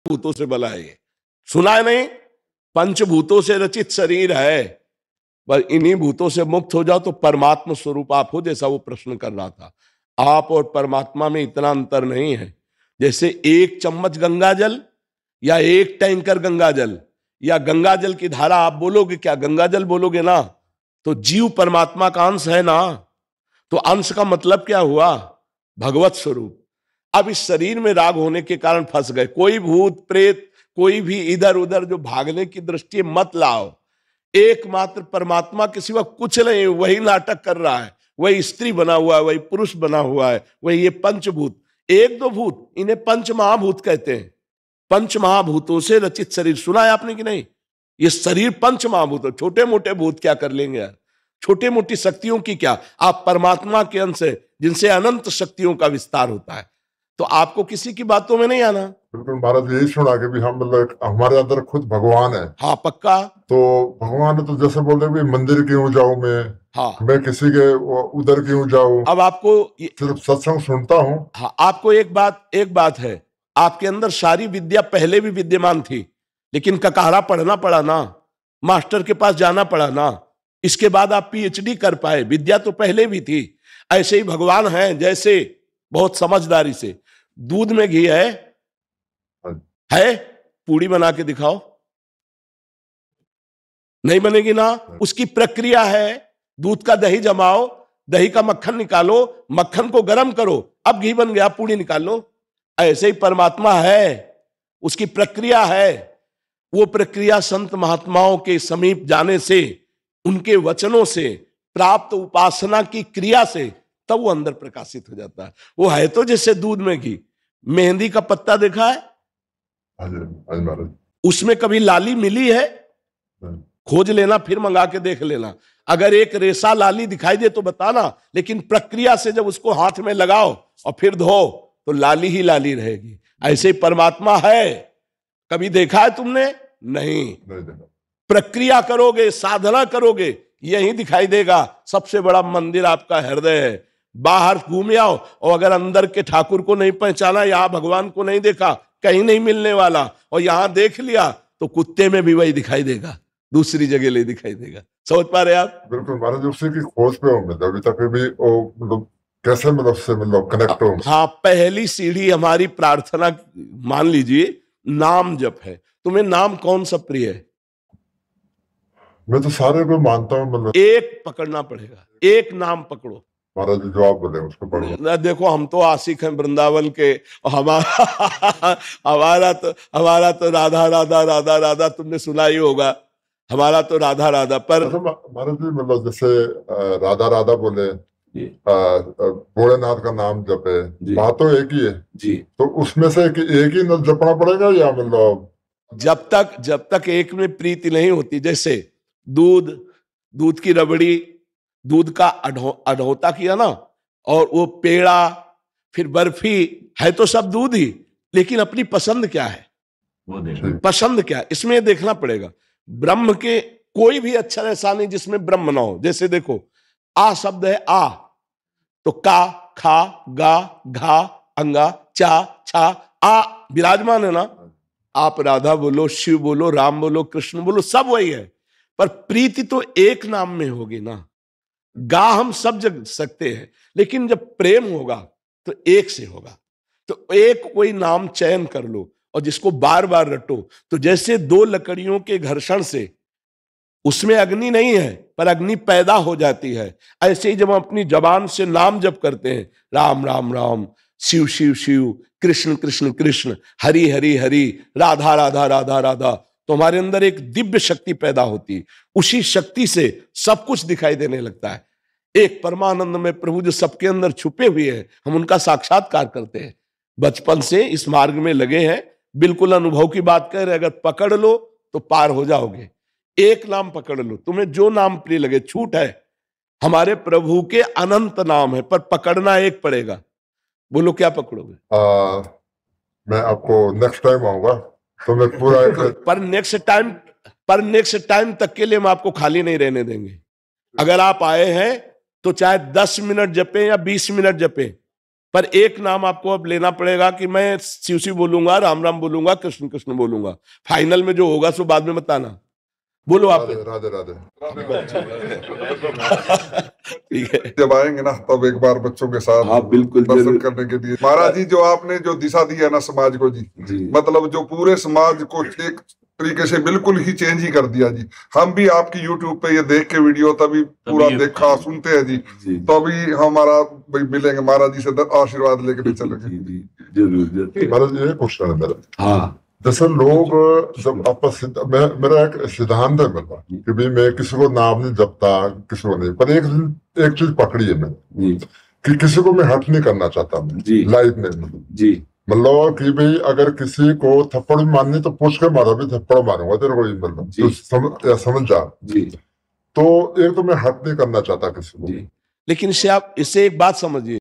भूतों से बला है। ये सुना है नहीं? पंचभूतों से रचित शरीर है, पर इन्हीं भूतों से मुक्त हो जाओ तो परमात्मा स्वरूप आप हो, जैसा वो प्रश्न कर रहा था। आप और परमात्मा में इतना अंतर नहीं है। जैसे एक चम्मच गंगा जल या एक टैंकर गंगा जल या गंगा जल की धारा आप बोलोगे क्या? गंगा जल बोलोगे ना, तो जीव परमात्मा का अंश है ना, तो अंश का मतलब क्या हुआ? भगवत स्वरूप। अब इस शरीर में राग होने के कारण फंस गए। कोई भूत प्रेत कोई भी इधर उधर जो भागने की दृष्टि मत लाओ। एकमात्र परमात्मा के सिवा कुछ नहीं, वही नाटक कर रहा है, वही स्त्री बना हुआ है, वही पुरुष बना हुआ है, वही ये पंचभूत। एक दो भूत, इन्हें पंच महाभूत कहते हैं। पंच महाभूतों से रचित शरीर सुना है आपने कि नहीं? ये शरीर पंच महाभूत, छोटे मोटे भूत क्या कर लेंगे यार? छोटे मोटी शक्तियों की क्या? आप परमात्मा के अंश है जिनसे अनंत शक्तियों का विस्तार होता है, तो आपको किसी की बातों में नहीं आना। बिल्कुल महाराज, यही सुना कि भी हम मतलब हमारे अंदर खुद भगवान है। हाँ पक्का। तो भगवान है तो जैसे बोलते हैं मंदिर क्यों जाऊं मैं किसी के उधर क्यों जाऊं? अब आपको सिर्फ सत्संग सुनता हूं। हाँ, आपको एक बात है, आपके अंदर सारी विद्या पहले भी विद्यमान थी, लेकिन ककारा पढ़ना पड़ा ना, मास्टर के पास जाना पड़ा ना, इसके बाद आप पीएचडी कर पाए। विद्या तो पहले भी थी। ऐसे ही भगवान है, जैसे बहुत समझदारी से दूध में घी है, पूड़ी बना के दिखाओ, नहीं बनेगी ना। उसकी प्रक्रिया है, दूध का दही जमाओ, दही का मक्खन निकालो, मक्खन को गर्म करो, अब घी बन गया, पूड़ी निकाल लो। ऐसे ही परमात्मा है, उसकी प्रक्रिया है। वो प्रक्रिया संत महात्माओं के समीप जाने से, उनके वचनों से, प्राप्त उपासना की क्रिया से, तब वो अंदर प्रकाशित हो जाता है। वो है तो जैसे दूध में घी। मेहंदी का पत्ता देखा है? उसमें कभी लाली मिली है? खोज लेना, फिर मंगा के देख लेना। अगर एक रेशा लाली दिखाई दे तो बताना, लेकिन प्रक्रिया से जब उसको हाथ में लगाओ और फिर धो तो लाली ही लाली रहेगी। ऐसे ही परमात्मा है। कभी देखा है तुमने? नहीं। प्रक्रिया करोगे, साधना करोगे, यही दिखाई देगा। सबसे बड़ा मंदिर आपका हृदय है। बाहर घूम आओ और अगर अंदर के ठाकुर को नहीं पहचाना, यहां भगवान को नहीं देखा, कहीं नहीं मिलने वाला। और यहां देख लिया तो कुत्ते में भी वही दिखाई देगा, दूसरी जगह ले दिखाई देगा। समझ पा रहे आप? बिल्कुल महाराज, उसी की खोज पे हूँ अभी तक भी। मतलब कैसे मतलब से मतलब कनेक्ट हो? हाँ, पहली सीढ़ी हमारी प्रार्थना मान लीजिए, नाम जप है। तुम्हें नाम कौन सा प्रिय है? मैं तो सारे को मानता हूँ। मतलब एक पकड़ना पड़ेगा, एक नाम पकड़ो महाराज, जो आप बोले उसको पढ़ो। देखो, हम तो आशिक हैं वृंदावन के। हमारा तो राधा राधा राधा राधा, तुमने सुना ही होगा। हमारा तो राधा राधा। पर महाराज जी मतलब जैसे राधा राधा बोले, भोलेनाथ का नाम जपे, बात तो एक ही है जी। तो उसमें से एक ही न जपना पड़ेगा या मतलब? जब तक एक में प्रीति नहीं होती, जैसे दूध की रबड़ी, दूध का अढ़ोता किया ना, और वो पेड़ा, फिर बर्फी, है तो सब दूध ही, लेकिन अपनी पसंद क्या है, वो देखो पसंद क्या है, इसमें देखना पड़ेगा। ब्रह्म के कोई भी अक्षर ऐसा नहीं जिसमें ब्रह्म ना हो। जैसे देखो, आ शब्द है, आ तो का, खा, गा, घा, अंगा, चा, छा, आ विराजमान है ना। आप राधा बोलो, शिव बोलो, राम बोलो, कृष्ण बोलो, सब वही है। पर प्रीति तो एक नाम में होगी ना। गा हम सब जग सकते हैं, लेकिन जब प्रेम होगा तो एक से होगा। तो एक कोई नाम चयन कर लो और जिसको बार बार रटो। तो जैसे दो लकड़ियों के घर्षण से उसमें अग्नि नहीं है पर अग्नि पैदा हो जाती है, ऐसे ही जब हम अपनी जबान से नाम जप करते हैं, राम राम राम, शिव शिव शिव, कृष्ण कृष्ण कृष्ण, हरि हरि हरि, राधा राधा राधा राधा, तो हमारे अंदर एक दिव्य शक्ति पैदा होती है। उसी शक्ति से सब कुछ दिखाई देने लगता है। एक परमानंद में प्रभु जो सबके अंदर छुपे हुए हैं, हम उनका साक्षात्कार करते हैं। बचपन से इस मार्ग में लगे हैं, बिल्कुल अनुभव की बात कह रहे, अगर पकड़ लो तो पार हो जाओगे। एक नाम पकड़ लो, तुम्हें जो नाम प्रिय लगे। छूट है, हमारे प्रभु के अनंत नाम है, पर पकड़ना एक पड़ेगा। बोलो क्या पकड़ोगे? मैं आपको नेक्स्ट टाइम आऊंगा तो मैं पूरा पर नेक्स्ट टाइम तक के लिए हम आपको खाली नहीं रहने देंगे। अगर आप आए हैं तो चाहे 10 मिनट जपे या 20 मिनट जपे, पर एक नाम आपको अब लेना पड़ेगा कि मैं शिव शिव बोलूंगा, राम राम बोलूंगा, कृष्ण कृष्ण बोलूंगा। फाइनल में जो होगा सो बाद में बताना। बोलो आप। राधे राधे। ठीक है, जब आएंगे ना तब एक बार बच्चों के साथ हाँ बिल्कुल दर्शन करने के लिए। महाराज जी, जो आपने जो दिशा दी है ना समाज को जी, मतलब जो पूरे समाज को एक तरीके से बिल्कुल ही चेंज ही कर दिया जी। हम भी आपकी यूट्यूब पे ये देख के वीडियो तभी पूरा देखा सुनते हैं जी, तभी हमारा भाई मिलेंगे महाराज जी से आशीर्वाद लेके भी चलेंगे। जरूर। महाराज ये क्वेश्चन है मेरा। हाँ, जैसे लोग जब आपस मेरा एक सिद्धांत है मेरा कि भाई मैं किसी को नाम नहीं जपता, किसी को नहीं, पर एक चीज पकड़ी है मैंने कि किसी को मैं हर्ट नहीं करना चाहता मैं लाइफ में जी। मतलब कि भाई अगर किसी को थप्पड़ भी मारनी तो पूछ के मारा, भी थप्पड़ मारूंगा तेरे को, मतलब तो समझ जा जी। तो एक तो मैं हर्ट नहीं करना चाहता किसी को, लेकिन इससे आप इससे एक बात समझिए,